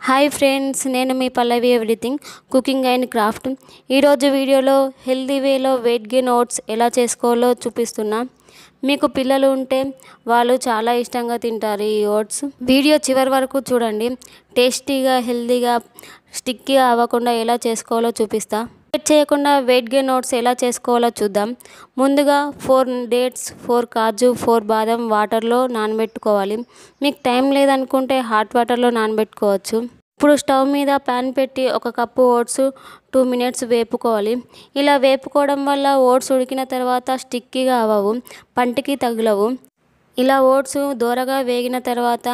Hi friends, నేను మీ పల్లవి everything cooking and craft. ఈరోజు వీడియోలో హెల్దీ వేలో వెయిట్ గెయిన్ ఓట్స్ ఎలా చేసుకోవాలో చూపిస్తున్నా. మీకు పిల్లలు ఉంటే వాళ్ళు చాలా ఇష్టంగా తింటారు ఈ ఓట్స్. వీడియో చివరి వరకు చూడండి. టేస్టీగా, హెల్దీగా, స్టిక్కీగా అవ్వకుండా ఎలా చేసుకోవాలో చూపిస్తా. వెయిట్ చేయకుండా వెయిట్ గెయిన్ ఓట్స్ ఎలా చేసుకోవాలో చూద్దాం. ముందుగా 4 డేట్స్, 4 కాజు, 4 బాదం వాటర్లో నానబెట్టుకోవాలి. మీకు టైం లేదనుకుంటే హాట్ వాటర్లో నానబెట్టుకోవచ్చు. ఇప్పుడు స్టవ్ మీద ప్యాన్ పెట్టి 1 కప్పు ఓట్స్ 2 మినిట్స్ వేపుకోవాలి. ఇలా వేపుకోవడం వల్ల ఓట్స్ ఉడికిన తర్వాత స్టిక్కీగా అవ్వవు, పంటికి తగలవు. ఇలా ఓట్స్ దోరగా వేగిన తర్వాత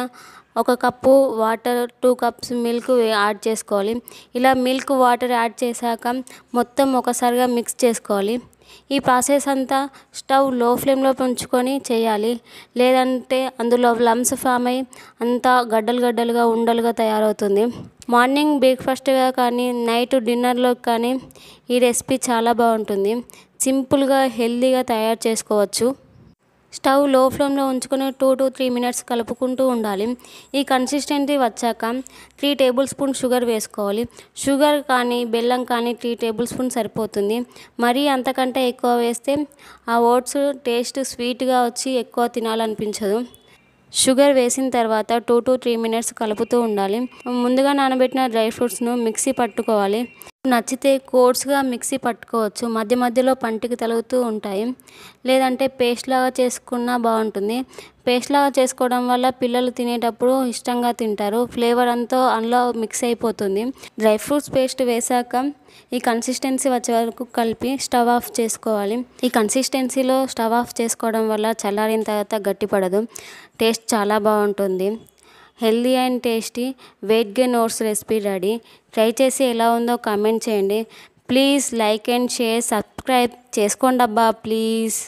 1 cup water, 2 cups milk add చేసుకోవాలి. ఇలా మిల్క్, వాటర్ యాడ్ చేశాక మొత్తం ఒకసారిగా మిక్స్ చేసుకోవాలి. ఈ ప్రాసెస్ అంతా స్టవ్ లో ఫ్లేమ్లో ఉంచుకొని చేయాలి. లేదంటే అందులో లమ్స్ ఫామ్ అయ్యి అంతా గడ్డలుగా ఉండలుగా తయారవుతుంది. మార్నింగ్ బ్రేక్ఫాస్ట్గా కానీ, నైట్ డిన్నర్లో కానీ ఈ రెసిపీ చాలా బాగుంటుంది. సింపుల్గా, హెల్తీగా తయారు చేసుకోవచ్చు. స్టవ్ లో ఫ్లేమ్లో ఉంచుకొని 2 to 3 మినిట్స్ కలుపుకుంటూ ఉండాలి. ఈ కన్సిస్టెన్సీ వచ్చాక 3 టేబుల్ స్పూన్ షుగర్ వేసుకోవాలి. షుగర్ కానీ, బెల్లం కానీ 3 టేబుల్ స్పూన్ సరిపోతుంది. మరీ అంతకంటే ఎక్కువ వేస్తే ఆ ఓట్స్ టేస్ట్ స్వీట్గా వచ్చి ఎక్కువ తినాలనిపించదు. షుగర్ వేసిన తర్వాత 2 to 3 మినిట్స్ కలుపుతూ ఉండాలి. ముందుగా నానబెట్టిన డ్రై ఫ్రూట్స్ను మిక్సీ పట్టుకోవాలి. నచ్చితే కోర్స్గా మిక్సీ పట్టుకోవచ్చు. మధ్యలో పంటికి తగులుతూ ఉంటాయి. లేదంటే పేస్ట్ లాగా చేసుకున్నా బాగుంటుంది. పేస్ట్ లాగా చేసుకోవడం వల్ల పిల్లలు తినేటప్పుడు ఇష్టంగా తింటారు. ఫ్లేవర్ అంతా అందులో మిక్స్ అయిపోతుంది. డ్రై ఫ్రూట్స్ పేస్ట్ వేసాక ఈ కన్సిస్టెన్సీ వచ్చే వరకు కలిపి స్టవ్ ఆఫ్ చేసుకోవాలి. ఈ కన్సిస్టెన్సీలో స్టవ్ ఆఫ్ చేసుకోవడం వల్ల చల్లారిన తర్వాత గట్టిపడదు. టేస్ట్ చాలా బాగుంటుంది. Healthy and tasty weight gain oats recipe ready. Try చేసి ఎలా ఉందో కామెంట్ చేయండి. Please like and share, subscribe చేసుకోండి అబ్బా ప్లీజ్.